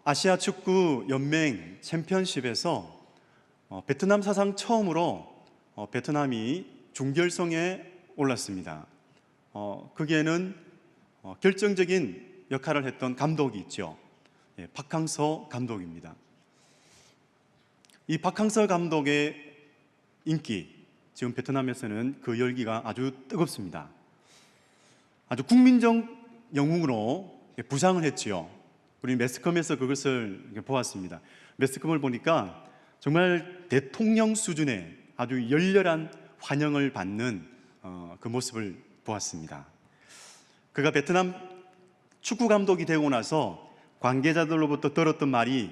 아시아 축구 연맹 챔피언십에서 베트남 사상 처음으로 베트남이 준결승에 올랐습니다. 거기에는 결정적인 역할을 했던 감독이 있죠. 박항서 감독입니다. 이 박항서 감독의 인기, 지금 베트남에서는 그 열기가 아주 뜨겁습니다. 아주 국민적 영웅으로 부상을 했지요. 우리 매스컴에서 그것을 보았습니다. 매스컴을 보니까 정말 대통령 수준의 아주 열렬한 환영을 받는 그 모습을 보았습니다. 그가 베트남 축구 감독이 되고 나서 관계자들로부터 들었던 말이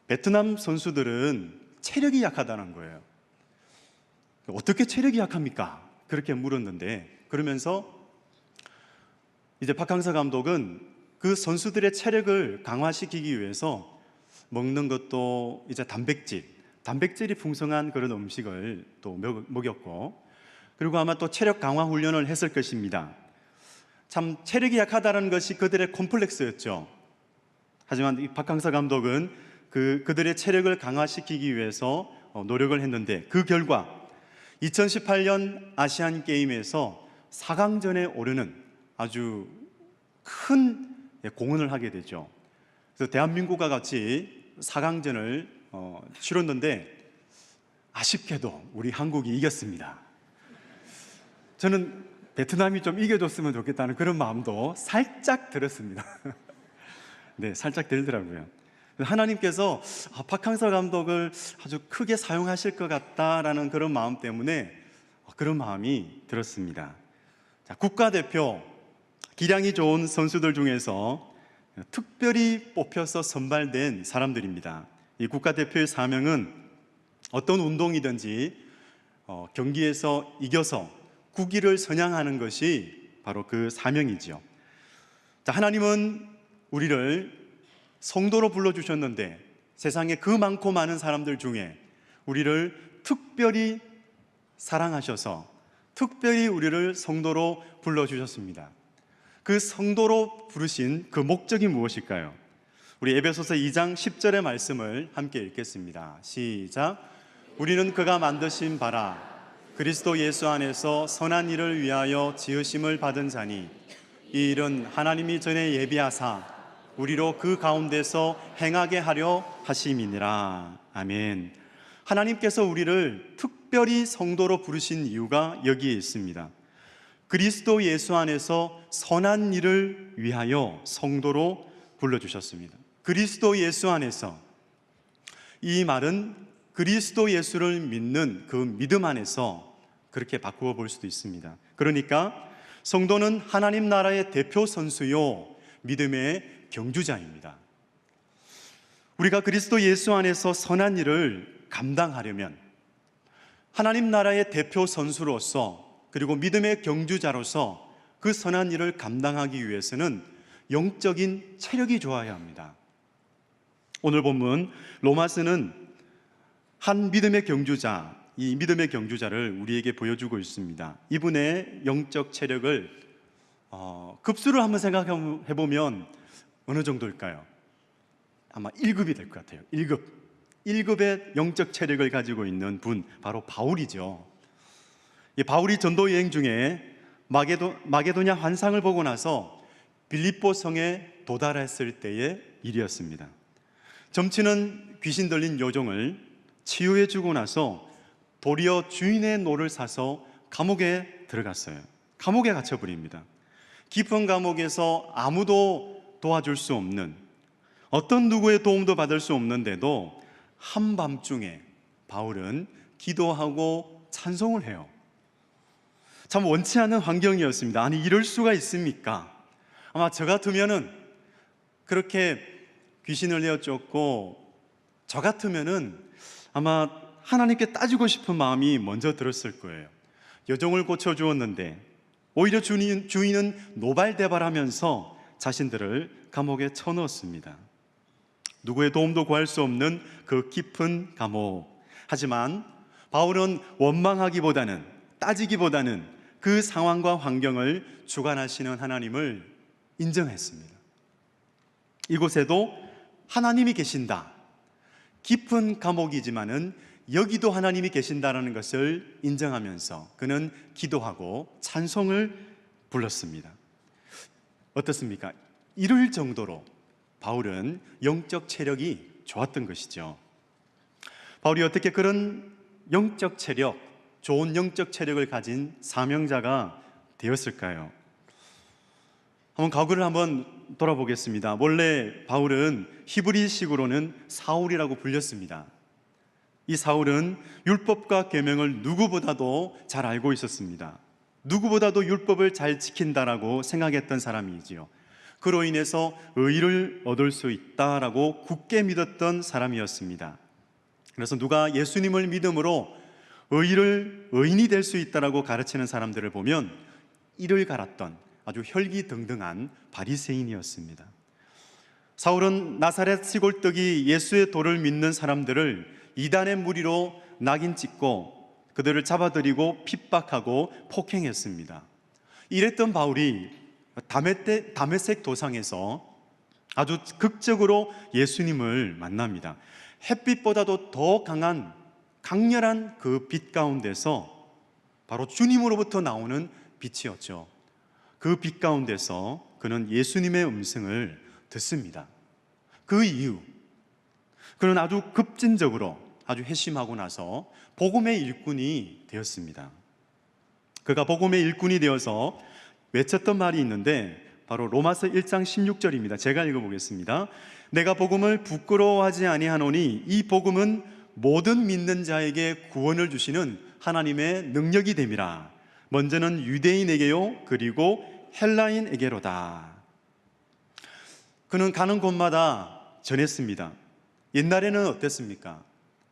베트남 선수들은 체력이 약하다는 거예요. 어떻게 체력이 약합니까? 그렇게 물었는데, 그러면서 이제 박항서 감독은 그 선수들의 체력을 강화시키기 위해서 먹는 것도 이제 단백질이 풍성한 그런 음식을 또 먹였고, 그리고 아마 또 체력 강화 훈련을 했을 것입니다. 참 체력이 약하다는 것이 그들의 콤플렉스였죠. 하지만 이 박항서 감독은 그들의 체력을 강화시키기 위해서 노력을 했는데, 그 결과 2018년 아시안 게임에서 4강전에 오르는 아주 큰 공헌을 하게 되죠. 그래서 대한민국과 같이 4강전을 치렀는데 아쉽게도 우리 한국이 이겼습니다. 저는 베트남이 좀 이겨줬으면 좋겠다는 그런 마음도 살짝 들었습니다. 네, 살짝 들더라고요. 하나님께서 박항서 감독을 아주 크게 사용하실 것 같다라는 그런 마음 때문에 그런 마음이 들었습니다. 자, 국가대표 기량이 좋은 선수들 중에서 특별히 뽑혀서 선발된 사람들입니다. 이 국가대표의 사명은 어떤 운동이든지 경기에서 이겨서 국위를 선양하는 것이 바로 그 사명이지요. 자, 하나님은 우리를 성도로 불러주셨는데 세상에 그 많고 많은 사람들 중에 우리를 특별히 사랑하셔서 특별히 우리를 성도로 불러주셨습니다. 그 성도로 부르신 그 목적이 무엇일까요? 우리 에베소서 2장 10절의 말씀을 함께 읽겠습니다. 시작. 우리는 그가 만드신 바라 그리스도 예수 안에서 선한 일을 위하여 지으심을 받은 자니 이 일은 하나님이 전에 예비하사 우리로 그 가운데서 행하게 하려 하심이니라. 아멘. 하나님께서 우리를 특별히 성도로 부르신 이유가 여기에 있습니다. 그리스도 예수 안에서 선한 일을 위하여 성도로 불러주셨습니다. 그리스도 예수 안에서, 이 말은 그리스도 예수를 믿는 그 믿음 안에서 그렇게 바꾸어 볼 수도 있습니다. 그러니까 성도는 하나님 나라의 대표 선수요 믿음의 경주자입니다. 우리가 그리스도 예수 안에서 선한 일을 감당하려면 하나님 나라의 대표 선수로서 그리고 믿음의 경주자로서 그 선한 일을 감당하기 위해서는 영적인 체력이 좋아야 합니다. 오늘 본문 로마서는 한 믿음의 경주자, 이 믿음의 경주자를 우리에게 보여주고 있습니다. 이분의 영적 체력을 급수를 한번 생각해 보면 어느 정도일까요? 아마 1급이 될 것 같아요. 1급의 영적 체력을 가지고 있는 분, 바로 바울이죠. 이 바울이 전도 여행 중에 마게도냐 환상을 보고 나서 빌립보 성에 도달했을 때의 일이었습니다. 점치는 귀신 들린 요종을 치유해 주고 나서 도리어 주인의 노를 사서 감옥에 들어갔어요. 감옥에 갇혀버립니다. 깊은 감옥에서 아무도 도와줄 수 없는, 어떤 누구의 도움도 받을 수 없는데도 한밤중에 바울은 기도하고 찬송을 해요. 참 원치 않은 환경이었습니다. 아니, 이럴 수가 있습니까? 아마 저 같으면은 그렇게 귀신을 내어쫓고 저 같으면은 아마 하나님께 따지고 싶은 마음이 먼저 들었을 거예요. 여종을 고쳐주었는데 오히려 주인은 노발대발하면서 자신들을 감옥에 쳐넣었습니다. 누구의 도움도 구할 수 없는 그 깊은 감옥. 하지만 바울은 원망하기보다는, 따지기보다는 그 상황과 환경을 주관하시는 하나님을 인정했습니다. 이곳에도 하나님이 계신다. 깊은 감옥이지만은 여기도 하나님이 계신다라는 것을 인정하면서 그는 기도하고 찬송을 불렀습니다. 어떻습니까? 이럴 정도로 바울은 영적 체력이 좋았던 것이죠. 바울이 어떻게 그런 영적 체력, 좋은 영적 체력을 가진 사명자가 되었을까요? 과거를 한번 돌아보겠습니다. 원래 바울은 히브리식으로는 사울이라고 불렸습니다. 이 사울은 율법과 계명을 누구보다도 잘 알고 있었습니다. 누구보다도 율법을 잘 지킨다라고 생각했던 사람이지요. 그로 인해서 의를 얻을 수 있다라고 굳게 믿었던 사람이었습니다. 그래서 누가 예수님을 믿음으로 의인이 될 수 있다라고 가르치는 사람들을 보면 이를 갈았던 아주 혈기등등한 바리새인이었습니다. 사울은 나사렛 시골떡이 예수의 도를 믿는 사람들을 이단의 무리로 낙인 찍고 그들을 잡아들이고 핍박하고 폭행했습니다. 이랬던 바울이 다메섹 도상에서 아주 극적으로 예수님을 만납니다. 햇빛보다도 더 강렬한 그 빛 가운데서 바로 주님으로부터 나오는 빛이었죠. 그 빛 가운데서 그는 예수님의 음성을 듣습니다. 그 이후 그는 아주 급진적으로 아주 회심하고 나서 복음의 일꾼이 되었습니다. 그가 복음의 일꾼이 되어서 외쳤던 말이 있는데 바로 로마서 1장 16절입니다. 제가 읽어보겠습니다. 내가 복음을 부끄러워하지 아니하노니 이 복음은 모든 믿는 자에게 구원을 주시는 하나님의 능력이 됨이라. 먼저는 유대인에게요 그리고 헬라인에게로다. 그는 가는 곳마다 전했습니다. 옛날에는 어땠습니까?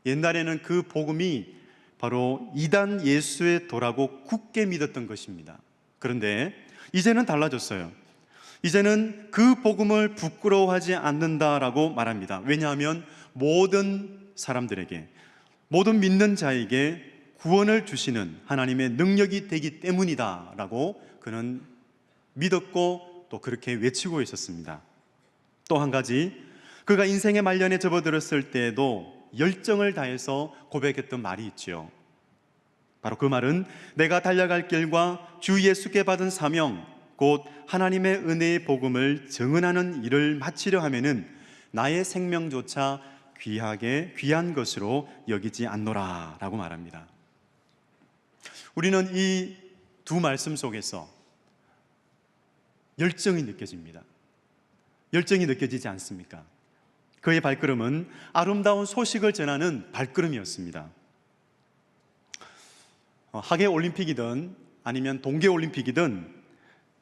옛날에는 그 복음이 바로 이단 예수의 도라고 굳게 믿었던 것입니다. 그런데 이제는 달라졌어요. 이제는 그 복음을 부끄러워하지 않는다라고 말합니다. 왜냐하면 모든 사람들에게, 모든 믿는 자에게 구원을 주시는 하나님의 능력이 되기 때문이다라고 그는 믿었고 또 그렇게 외치고 있었습니다. 또 한 가지, 그가 인생의 말년에 접어들었을 때에도 열정을 다해서 고백했던 말이 있지요. 바로 그 말은 내가 달려갈 길과 주 예수께 받은 사명 곧 하나님의 은혜의 복음을 증언하는 일을 마치려 하면은 나의 생명조차 귀한 것으로 여기지 않노라 라고 말합니다. 우리는 이 두 말씀 속에서 열정이 느껴집니다. 열정이 느껴지지 않습니까? 그의 발걸음은 아름다운 소식을 전하는 발걸음이었습니다. 하계 올림픽이든 아니면 동계 올림픽이든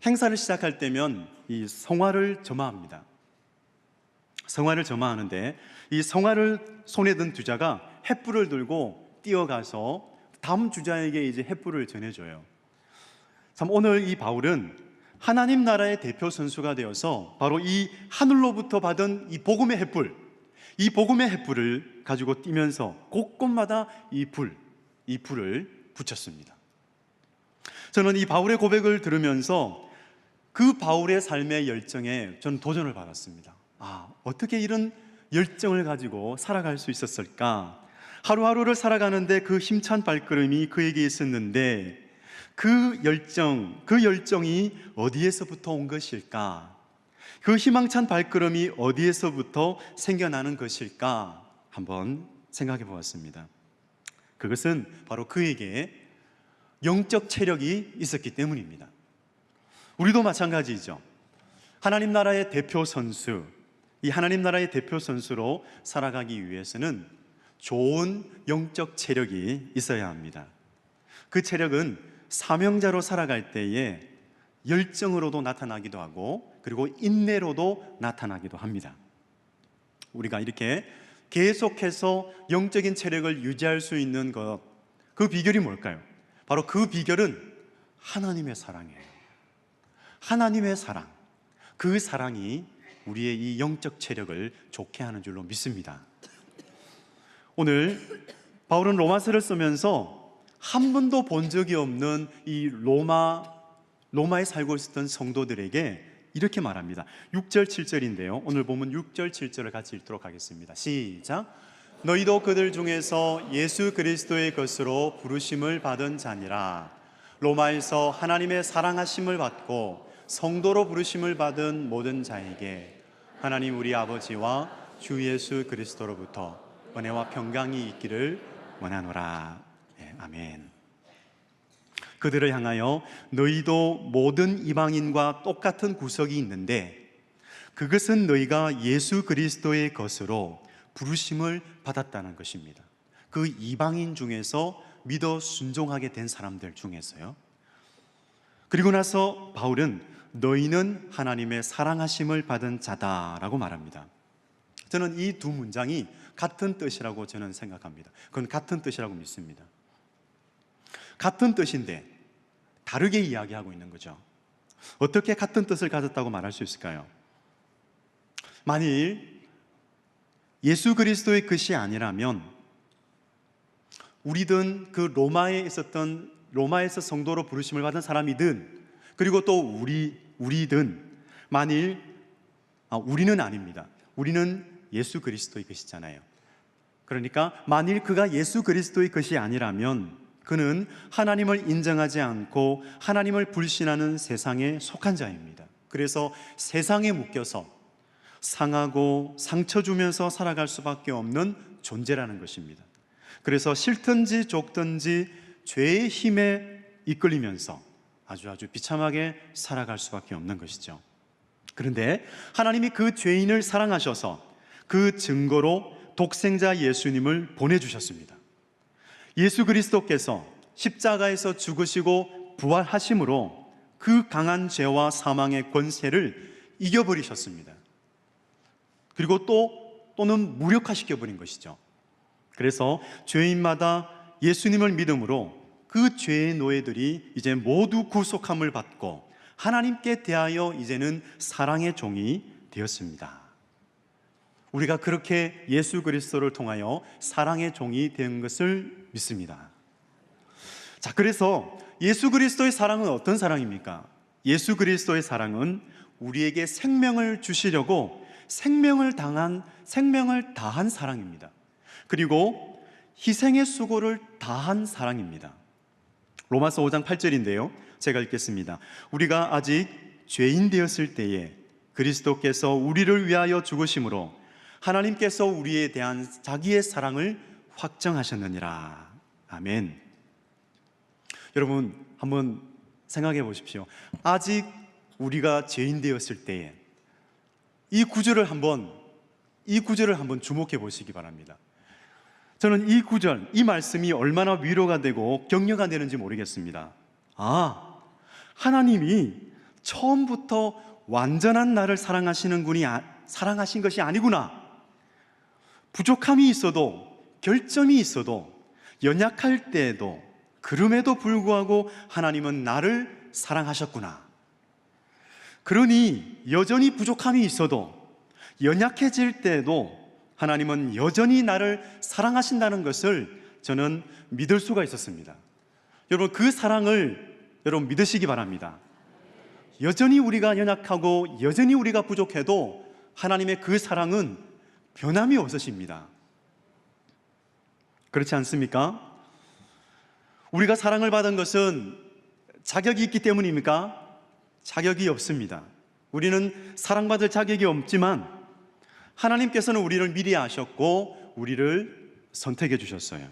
행사를 시작할 때면 이 성화를 점화합니다. 성화를 점화하는데 이 성화를 손에 든 주자가 횃불을 들고 뛰어가서 다음 주자에게 이제 횃불을 전해줘요. 참 오늘 이 바울은 하나님 나라의 대표 선수가 되어서 바로 이 하늘로부터 받은 이 복음의 횃불, 이 복음의 횃불을 가지고 뛰면서 곳곳마다 이 불을 붙였습니다. 저는 이 바울의 고백을 들으면서 그 바울의 삶의 열정에 저는 도전을 받았습니다. 어떻게 이런 열정을 가지고 살아갈 수 있었을까? 하루하루를 살아가는데 그 힘찬 발걸음이 그에게 있었는데 그 열정이 어디에서부터 온 것일까? 그 희망찬 발걸음이 어디에서부터 생겨나는 것일까? 한번 생각해 보았습니다. 그것은 바로 그에게 영적 체력이 있었기 때문입니다. 우리도 마찬가지죠. 하나님 나라의 대표 선수, 이 하나님 나라의 대표 선수로 살아가기 위해서는 좋은 영적 체력이 있어야 합니다. 그 체력은 사명자로 살아갈 때에 열정으로도 나타나기도 하고 그리고 인내로도 나타나기도 합니다. 우리가 이렇게 계속해서 영적인 체력을 유지할 수 있는 것, 그 비결이 뭘까요? 바로 그 비결은 하나님의 사랑이에요. 하나님의 사랑, 그 사랑이 우리의 이 영적 체력을 좋게 하는 줄로 믿습니다. 오늘 바울은 로마서를 쓰면서 한 번도 본 적이 없는 이 로마에 살고 있었던 성도들에게 이렇게 말합니다. 6절 7절인데요 오늘 보면 6절 7절을 같이 읽도록 하겠습니다. 시작. 너희도 그들 중에서 예수 그리스도의 것으로 부르심을 받은 자니라. 로마에서 하나님의 사랑하심을 받고 성도로 부르심을 받은 모든 자에게 하나님 우리 아버지와 주 예수 그리스도로부터 은혜와 평강이 있기를 원하노라. 네, 아멘. 그들을 향하여 너희도 모든 이방인과 똑같은 구석이 있는데 그것은 너희가 예수 그리스도의 것으로 부르심을 받았다는 것입니다. 그 이방인 중에서 믿어 순종하게 된 사람들 중에서요. 그리고 나서 바울은 너희는 하나님의 사랑하심을 받은 자다라고 말합니다. 저는 이 두 문장이 같은 뜻이라고 저는 생각합니다. 그건 같은 뜻이라고 믿습니다. 같은 뜻인데 다르게 이야기하고 있는 거죠. 어떻게 같은 뜻을 가졌다고 말할 수 있을까요? 만일 예수 그리스도의 것이 아니라면 우리든 그 로마에서 성도로 부르심을 받은 사람이든 그리고 또 우리든 만일 우리는 아닙니다. 우리는 예수 그리스도의 것이잖아요. 그러니까 만일 그가 예수 그리스도의 것이 아니라면 그는 하나님을 인정하지 않고 하나님을 불신하는 세상에 속한 자입니다. 그래서 세상에 묶여서 상하고 상처 주면서 살아갈 수밖에 없는 존재라는 것입니다. 그래서 싫든지 좋든지 죄의 힘에 이끌리면서 아주 비참하게 살아갈 수밖에 없는 것이죠. 그런데 하나님이 그 죄인을 사랑하셔서 그 증거로 독생자 예수님을 보내주셨습니다. 예수 그리스도께서 십자가에서 죽으시고 부활하심으로 그 강한 죄와 사망의 권세를 이겨버리셨습니다. 그리고 또는 무력화시켜버린 것이죠. 그래서 죄인마다 예수님을 믿음으로 그 죄의 노예들이 이제 모두 구속함을 받고 하나님께 대하여 이제는 사랑의 종이 되었습니다. 우리가 그렇게 예수 그리스도를 통하여 사랑의 종이 된 것을 믿습니다. 자, 그래서 예수 그리스도의 사랑은 어떤 사랑입니까? 예수 그리스도의 사랑은 우리에게 생명을 주시려고 생명을 다한 사랑입니다. 그리고 희생의 수고를 다한 사랑입니다. 로마서 5장 8절인데요 제가 읽겠습니다. 우리가 아직 죄인 되었을 때에 그리스도께서 우리를 위하여 죽으심으로 하나님께서 우리에 대한 자기의 사랑을 확정하셨느니라. 아멘. 여러분 한번 생각해 보십시오. 아직 우리가 죄인 되었을 때에 이 구절을 한번 주목해 보시기 바랍니다. 저는 이 구절, 이 말씀이 얼마나 위로가 되고 격려가 되는지 모르겠습니다. 하나님이 처음부터 완전한 나를 사랑하신 것이 아니구나. 부족함이 있어도, 결점이 있어도, 연약할 때에도, 그럼에도 불구하고 하나님은 나를 사랑하셨구나. 그러니 여전히 부족함이 있어도, 연약해질 때에도 하나님은 여전히 나를 사랑하신다는 것을 저는 믿을 수가 있었습니다. 여러분 그 사랑을 여러분 믿으시기 바랍니다. 여전히 우리가 연약하고 여전히 우리가 부족해도 하나님의 그 사랑은 변함이 없으십니다. 그렇지 않습니까? 우리가 사랑을 받은 것은 자격이 있기 때문입니까? 자격이 없습니다. 우리는 사랑받을 자격이 없지만 하나님께서는 우리를 미리 아셨고 우리를 선택해 주셨어요.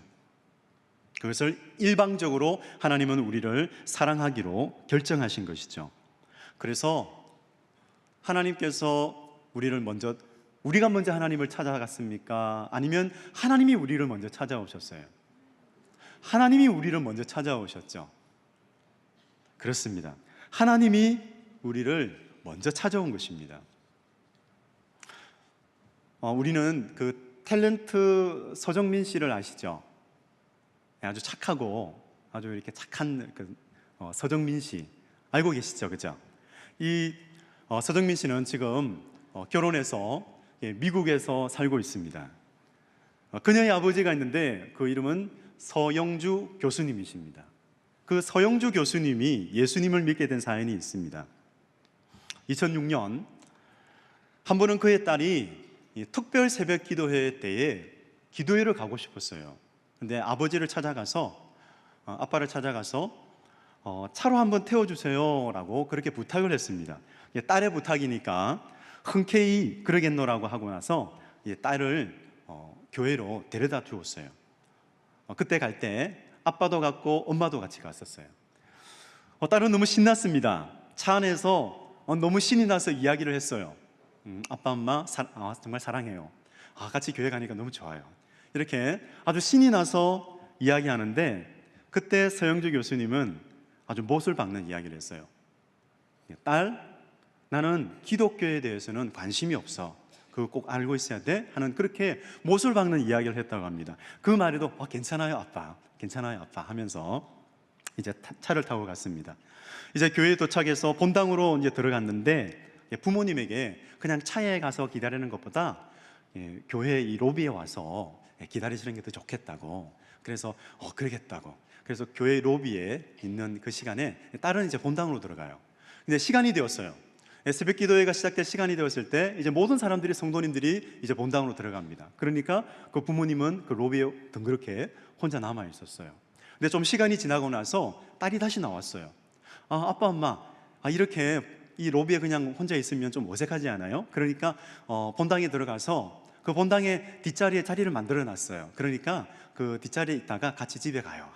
그것을 일방적으로 하나님은 우리를 사랑하기로 결정하신 것이죠. 그래서 하나님께서 우리가 먼저 하나님을 찾아갔습니까? 아니면 하나님이 우리를 먼저 찾아오셨어요? 하나님이 우리를 먼저 찾아오셨죠. 그렇습니다. 하나님이 우리를 먼저 찾아온 것입니다. 우리는 그 탤런트 서정민 씨를 아시죠? 아주 착하고 아주 이렇게 착한 서정민 씨 알고 계시죠? 그죠? 이 서정민 씨는 지금 결혼해서 미국에서 살고 있습니다. 그녀의 아버지가 있는데 그 이름은 서영주 교수님이십니다. 그 서영주 교수님이 예수님을 믿게 된 사연이 있습니다. 2006년 한 번은 그의 딸이 이 특별 새벽 기도회 때에 기도회를 가고 싶었어요. 근데 아버지를 찾아가서 아빠를 찾아가서 차로 한번 태워주세요 라고 그렇게 부탁을 했습니다. 딸의 부탁이니까 흔쾌히 그러겠노라고 하고 나서 딸을 교회로 데려다 주었어요. 그때 갈 때 아빠도 갔고 엄마도 같이 갔었어요. 딸은 너무 신났습니다. 차 안에서 너무 신이 나서 이야기를 했어요. 아빠 엄마 정말 사랑해요. 같이 교회 가니까 너무 좋아요. 이렇게 아주 신이 나서 이야기하는데 그때 서영주 교수님은 아주 못을 박는 이야기를 했어요. 딸, 나는 기독교에 대해서는 관심이 없어. 그거 꼭 알고 있어야 돼 하는 그렇게 못을 박는 이야기를 했다고 합니다. 그 말에도 괜찮아요 아빠, 괜찮아요 아빠 하면서 이제 차를 타고 갔습니다. 이제 교회에 도착해서 본당으로 이제 들어갔는데 부모님에게 그냥 차에 가서 기다리는 것보다 교회 이 로비에 와서 기다리시는 게 더 좋겠다고, 그래서 그러겠다고, 그래서 교회 로비에 있는 그 시간에 딸은 이제 본당으로 들어가요. 근데 시간이 되었어요. 새벽 기도회가 시작될 시간이 되었을 때 이제 모든 사람들이, 성도님들이 이제 본당으로 들어갑니다. 그러니까 그 부모님은 그 로비에 덩그렇게 혼자 남아 있었어요. 근데 좀 시간이 지나고 나서 딸이 다시 나왔어요. 아빠 엄마, 이렇게 이 로비에 그냥 혼자 있으면 좀 어색하지 않아요? 그러니까 본당에 들어가서 그 본당의 뒷자리에 자리를 만들어 놨어요. 그러니까 그 뒷자리에 있다가 같이 집에 가요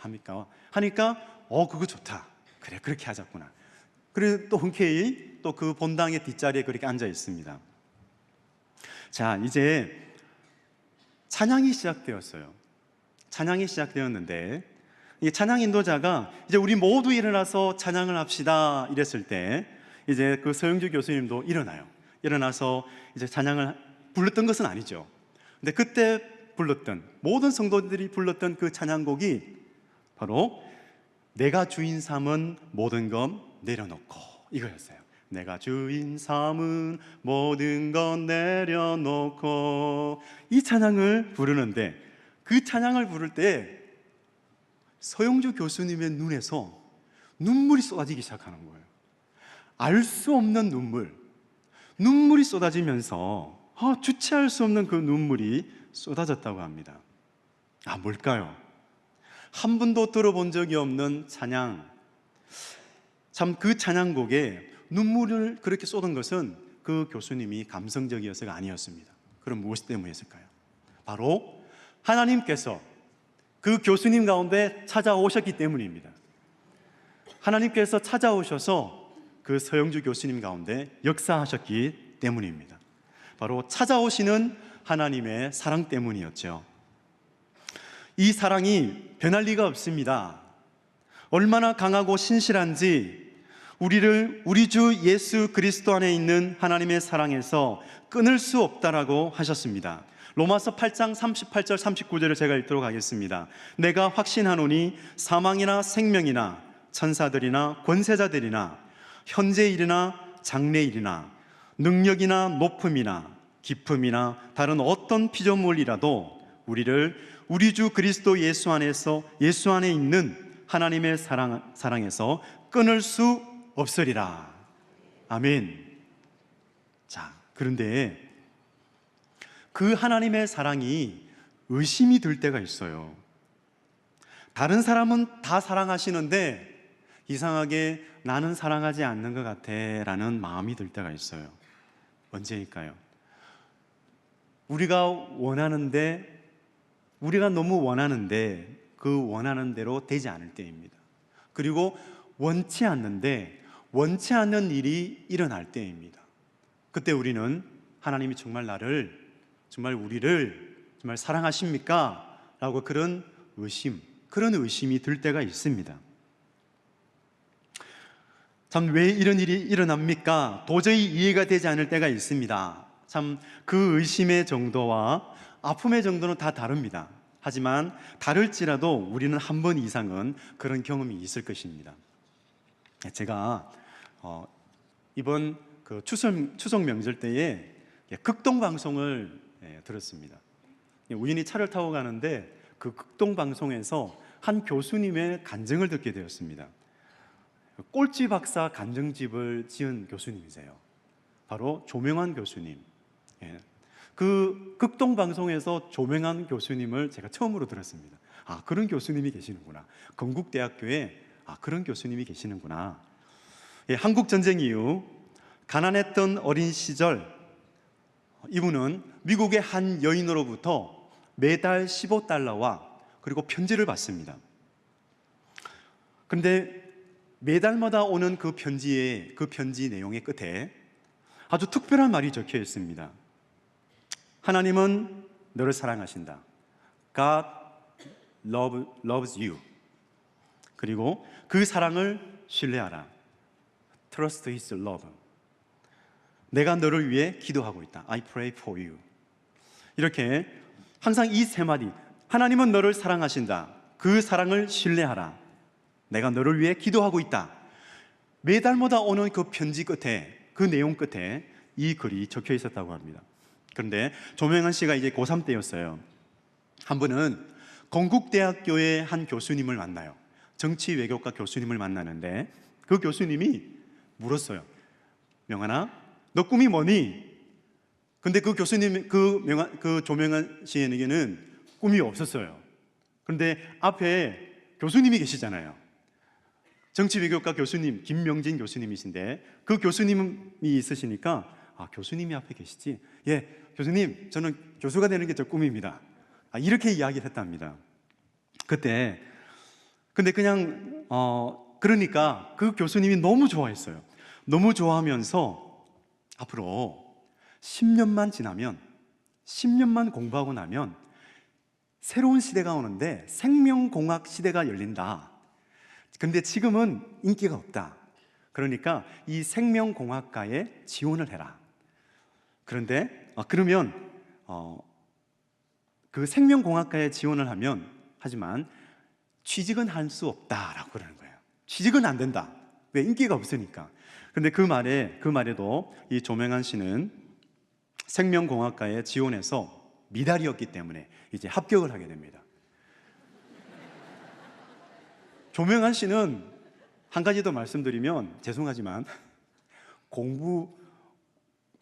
하니까 그거 좋다, 그래 그렇게 하자꾸나. 그리고 또 흔쾌히 또 그 본당의 뒷자리에 그렇게 앉아 있습니다. 자, 이제 찬양이 시작되었어요. 찬양이 시작되었는데 이 찬양 인도자가 이제 우리 모두 일어나서 찬양을 합시다 이랬을 때 이제 그 서영주 교수님도 일어나요. 일어나서 이제 찬양을 불렀던 것은 아니죠. 근데 그때 불렀던, 모든 성도들이 불렀던 그 찬양곡이 바로 내가 주인 삼은 모든 것 내려놓고 이거였어요. 내가 주인 삼은 모든 것 내려놓고, 이 찬양을 부르는데 그 찬양을 부를 때 서영주 교수님의 눈에서 눈물이 쏟아지기 시작하는 거예요. 알 수 없는 눈물이 쏟아지면서 주체할 수 없는 그 눈물이 쏟아졌다고 합니다. 뭘까요? 한 번도 들어본 적이 없는 찬양. 참 그 찬양곡에 눈물을 그렇게 쏟은 것은 그 교수님이 감성적이어서가 아니었습니다. 그럼 무엇 때문이었을까요? 바로 하나님께서 그 교수님 가운데 찾아오셨기 때문입니다. 하나님께서 찾아오셔서 그 서영주 교수님 가운데 역사하셨기 때문입니다. 바로 찾아오시는 하나님의 사랑 때문이었죠. 이 사랑이 변할 리가 없습니다. 얼마나 강하고 신실한지 우리 주 예수 그리스도 안에 있는 하나님의 사랑에서 끊을 수 없다라고 하셨습니다. 로마서 8장 38절 39절을 제가 읽도록 하겠습니다. 내가 확신하노니 사망이나 생명이나 천사들이나 권세자들이나 현재일이나 장래일이나 능력이나 높음이나 깊음이나 다른 어떤 피조물이라도 우리를 우리 주 그리스도 예수 안에 있는 하나님의 사랑에서 끊을 수 없으리라. 아멘. 자, 그런데 그 하나님의 사랑이 의심이 들 때가 있어요. 다른 사람은 다 사랑하시는데 이상하게 나는 사랑하지 않는 것 같아 라는 마음이 들 때가 있어요. 언제일까요? 우리가 너무 원하는데 그 원하는 대로 되지 않을 때입니다. 그리고 원치 않는 일이 일어날 때입니다. 그때 우리는 하나님이 정말 우리를 정말 사랑하십니까? 라고 그런 의심이 들 때가 있습니다. 참, 왜 이런 일이 일어납니까? 도저히 이해가 되지 않을 때가 있습니다. 참, 그 의심의 정도와 아픔의 정도는 다 다릅니다. 하지만 다를지라도 우리는 한 번 이상은 그런 경험이 있을 것입니다. 제가 이번 그 추석 명절 때에 극동 방송을 들었습니다. 우연히 차를 타고 가는데 그 극동 방송에서 한 교수님의 간증을 듣게 되었습니다. 꼴찌 박사 간증집을 지은 교수님이세요. 바로 조명환 교수님. 예. 그 극동방송에서 조명환 교수님을 제가 처음으로 들었습니다. 아, 그런 교수님이 계시는구나. 건국대학교에 그런 교수님이 계시는구나. 예, 한국전쟁 이후 가난했던 어린 시절 이분은 미국의 한 여인으로부터 매달 15달러와 그리고 편지를 받습니다. 그런데 매달마다 오는 그 편지 내용의 끝에 아주 특별한 말이 적혀 있습니다. 하나님은 너를 사랑하신다. God loves you. 그리고 그 사랑을 신뢰하라. Trust His love. 내가 너를 위해 기도하고 있다. I pray for you. 이렇게 항상 이 세 마디, 하나님은 너를 사랑하신다. 그 사랑을 신뢰하라. 내가 너를 위해 기도하고 있다. 매달마다 오는 그 편지 끝에, 그 내용 끝에 이 글이 적혀 있었다고 합니다. 그런데 조명환 씨가 이제 고3 때였어요. 한 번은 건국대학교의 한 교수님을 만나요. 정치외교과 교수님을 만나는데 그 교수님이 물었어요. 명환아, 너 꿈이 뭐니? 근데 그 교수님, 그 조명환 씨에게는 꿈이 없었어요. 그런데 앞에 교수님이 계시잖아요. 정치외교과 교수님, 김명진 교수님이신데 그 교수님이 있으시니까 교수님이 앞에 계시지? 예, 교수님, 저는 교수가 되는 게 저 꿈입니다. 이렇게 이야기를 했답니다. 그때 근데 그냥 그러니까 그 교수님이 너무 좋아했어요. 너무 좋아하면서 앞으로 10년만 지나면 10년만 공부하고 나면 새로운 시대가 오는데 생명공학 시대가 열린다. 근데 지금은 인기가 없다. 그러니까 이 생명공학과에 지원을 해라. 그런데 그러면 그 생명공학과에 지원을 하지만 취직은 할 수 없다라고 그러는 거예요. 취직은 안 된다. 왜? 인기가 없으니까. 그런데 그 말에도 이 조명환 씨는 생명공학과에 지원해서 미달이었기 때문에 이제 합격을 하게 됩니다. 조명환 씨는 한 가지 더 말씀드리면 죄송하지만 공부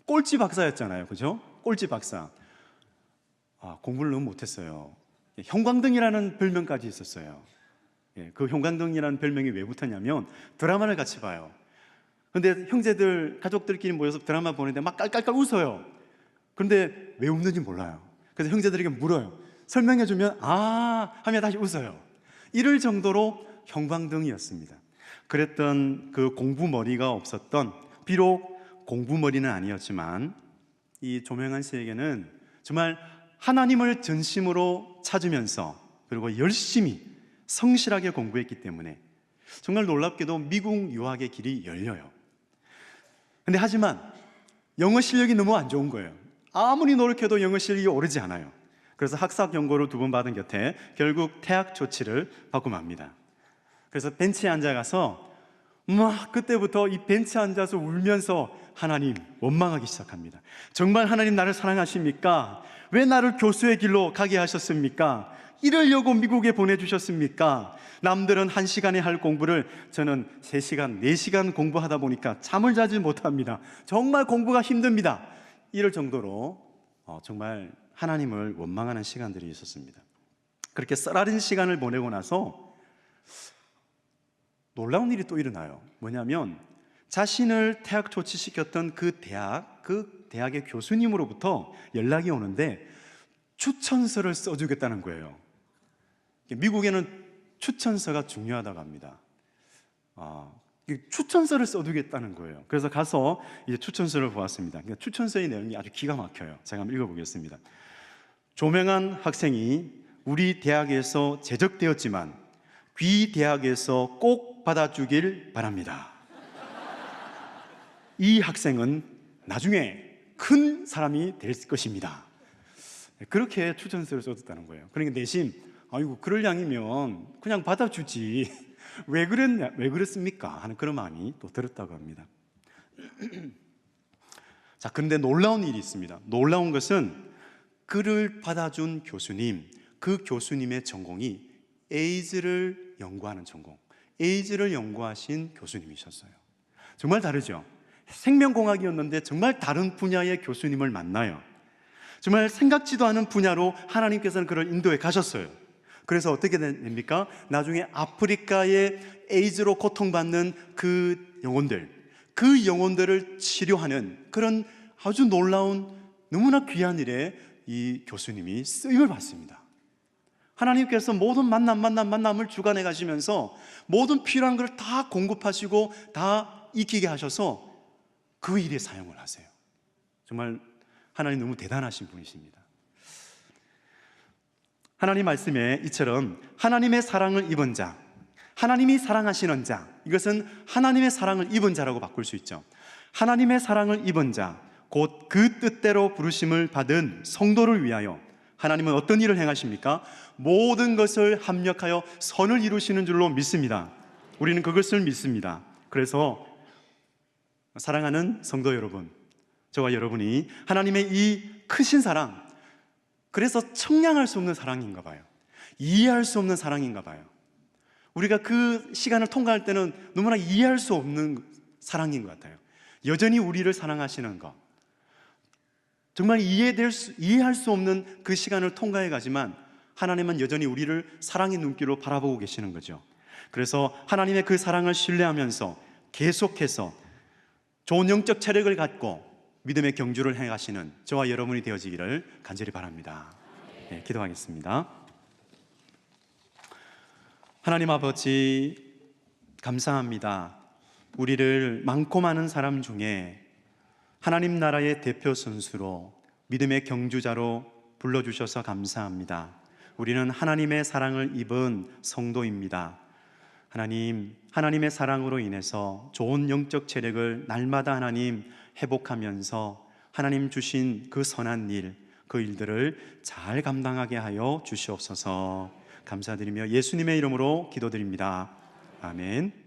꼴찌 박사였잖아요. 그죠? 꼴찌 박사. 공부를 너무 못했어요. 형광등이라는 별명까지 있었어요. 그 형광등이라는 별명이 왜 붙었냐면 드라마를 같이 봐요. 근데 형제들, 가족들끼리 모여서 드라마 보는데 막 깔깔깔 웃어요. 그런데 왜 웃는지 몰라요. 그래서 형제들에게 물어요. 설명해주면 하면 다시 웃어요. 이럴 정도로 형광등이었습니다. 그랬던 그 공부머리가 없었던, 비록 공부머리는 아니었지만 이 조명환 씨에게는 정말 하나님을 전심으로 찾으면서 그리고 열심히 성실하게 공부했기 때문에 정말 놀랍게도 미국 유학의 길이 열려요. 근데 하지만 영어 실력이 너무 안 좋은 거예요. 아무리 노력해도 영어 실력이 오르지 않아요. 그래서 학사 경고를 2번 받은 곁에 결국 퇴학 조치를 받고 맙니다. 그래서 벤치에 앉아가서 그때부터 이 벤치에 앉아서 울면서 하나님 원망하기 시작합니다. 정말 하나님 나를 사랑하십니까? 왜 나를 교수의 길로 가게 하셨습니까? 이러려고 미국에 보내주셨습니까? 남들은 1시간에 할 공부를 저는 3시간, 4시간 공부하다 보니까 잠을 자지 못합니다. 정말 공부가 힘듭니다. 이럴 정도로 정말 하나님을 원망하는 시간들이 있었습니다. 그렇게 썰어린 시간을 보내고 나서 놀라운 일이 또 일어나요. 뭐냐면 자신을 퇴학 조치시켰던 그 대학의 교수님으로부터 연락이 오는데 추천서를 써주겠다는 거예요. 미국에는 추천서가 중요하다고 합니다. 추천서를 써두겠다는 거예요. 그래서 가서 이제 추천서를 보았습니다. 추천서의 내용이 아주 기가 막혀요. 제가 한번 읽어보겠습니다. 조명환 학생이 우리 대학에서 제적되었지만 귀 대학에서 꼭 받아주길 바랍니다. 이 학생은 나중에 큰 사람이 될 것입니다. 그렇게 추천서를 써뒀다는 거예요. 그러니까 내심 아이고 그럴 양이면 그냥 받아주지 왜 그랬습니까? 하는 그런 마음이 또 들었다고 합니다. 자, 그런데 놀라운 일이 있습니다. 놀라운 것은 그를 받아준 교수님, 그 교수님의 전공이 에이즈를 연구하는 전공, 에이즈를 연구하신 교수님이셨어요. 정말 다르죠? 생명공학이었는데 정말 다른 분야의 교수님을 만나요. 정말 생각지도 않은 분야로 하나님께서는 그를 인도해 가셨어요. 그래서 어떻게 됩니까? 나중에 아프리카의 에이즈로 고통받는 그 영혼들을 치료하는 그런 아주 놀라운 너무나 귀한 일에 이 교수님이 쓰임을 받습니다. 하나님께서 모든 만남을 주관해 가시면서 모든 필요한 걸 다 공급하시고 다 익히게 하셔서 그 일에 사용을 하세요. 정말 하나님 너무 대단하신 분이십니다. 하나님 말씀에 이처럼 하나님의 사랑을 입은 자, 하나님이 사랑하시는 자, 이것은 하나님의 사랑을 입은 자라고 바꿀 수 있죠. 하나님의 사랑을 입은 자, 곧 그 뜻대로 부르심을 받은 성도를 위하여 하나님은 어떤 일을 행하십니까? 모든 것을 합력하여 선을 이루시는 줄로 믿습니다. 우리는 그것을 믿습니다. 그래서 사랑하는 성도 여러분, 저와 여러분이 하나님의 이 크신 사랑, 그래서 청량할 수 없는 사랑인가 봐요. 이해할 수 없는 사랑인가 봐요. 우리가 그 시간을 통과할 때는 너무나 이해할 수 없는 사랑인 것 같아요. 여전히 우리를 사랑하시는 것, 정말 이해할 수 없는 그 시간을 통과해 가지만 하나님은 여전히 우리를 사랑의 눈길로 바라보고 계시는 거죠. 그래서 하나님의 그 사랑을 신뢰하면서 계속해서 좋은 영적 체력을 갖고 믿음의 경주를 행하시는 저와 여러분이 되어지기를 간절히 바랍니다. 네, 기도하겠습니다. 하나님 아버지, 감사합니다. 우리를 많고 많은 사람 중에 하나님 나라의 대표 선수로 믿음의 경주자로 불러주셔서 감사합니다. 우리는 하나님의 사랑을 입은 성도입니다. 하나님, 하나님의 사랑으로 인해서 좋은 영적 체력을 날마다 하나님 회복하면서 하나님 주신 그 선한 일, 그 일들을 잘 감당하게 하여 주시옵소서. 감사드리며 예수님의 이름으로 기도드립니다. 아멘.